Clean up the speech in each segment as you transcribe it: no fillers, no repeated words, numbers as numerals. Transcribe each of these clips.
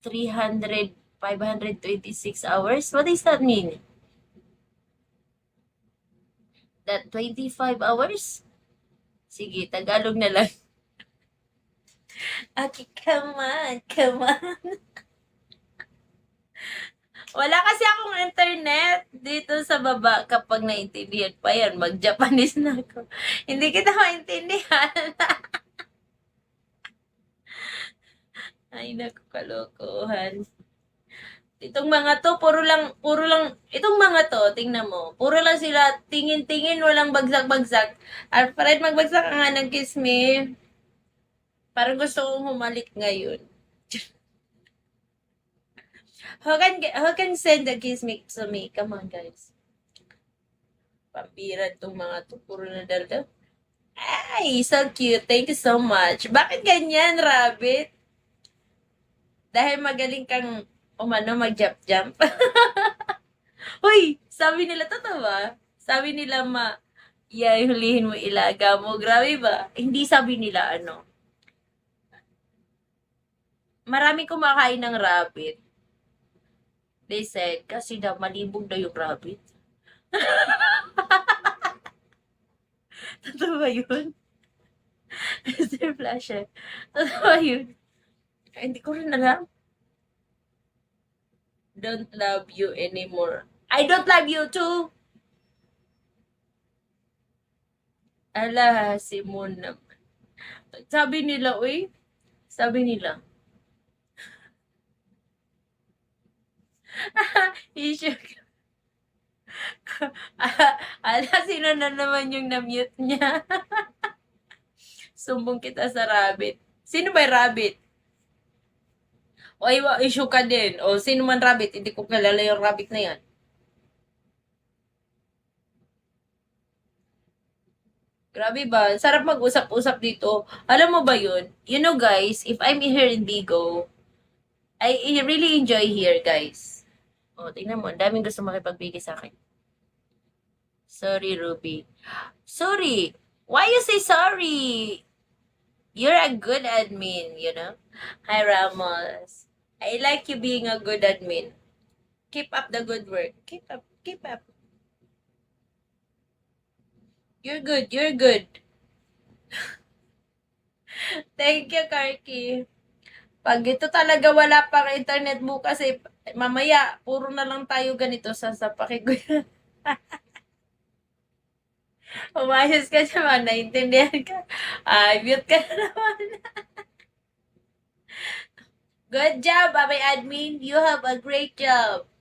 526 hours? What does that mean? That 25 hours? Sige, Tagalog na lang. Aki, come on, come on. Wala kasi akong internet dito sa baba. Kapag naintindihan pa yan, mag-Japanese na ako. Hindi kita maintindihan. Ay, naku, kalokohan. Itong mga to, puro lang, itong mga to, tingnan mo, puro lang sila tingin-tingin, walang bagsak-bagsak. At para magbagsak ka nga ng kiss me, parang gusto kong humalik ngayon. Who can send a kiss me to me? Come on, guys. Pambira itong mga to, puro na daldal. Ay, so cute. Thank you so much. Bakit ganyan, Rabbit? Dahil magaling kang mag-jump-jump. Uy, sabi nila, totoo ba? Sabi nila, hulihin mo ilaga mo. Grabe ba? Hindi sabi nila, marami kumakain ng rabbit. They said, kasi daw, malibog daw yung rabbit. Totoo ba yun? Mr. Flasher. Totoo ba yun? Hindi ko rin alam. Don't love you anymore. I don't love you too. Ala, si Moon naman. Sabi nila, uy. Sabi nila. Issue. Ala, sino na naman yung na-mute niya? Sumbong kita sa rabbit. Sino ba yung rabbit? O, issue ka din. O, sino man rabbit? Hindi ko kilala yung rabbit na yan. Grabe ba? Sarap mag-usap-usap dito. Alam mo ba yun? You know guys, if I'm here in Bigo, I really enjoy here guys. O, tingnan mo. Ang daming gusto makipagbigay sa akin. Sorry, Ruby. Sorry. Why you say sorry? You're a good admin, you know? Hi, Ramos. I like you being a good admin. Keep up the good work. Keep up. Keep up. You're good. You're good. Thank you, Karki. Pag ito talaga wala pang internet bukas eh, mamaya, puro na lang tayo ganito sa ko yan. Umayos ka naman, naintindihan ka. Ay, mute ka na naman. Good job, Abay Admin. You have a great job.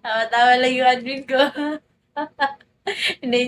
Tawa-tawa lang yung admin ko. Hindi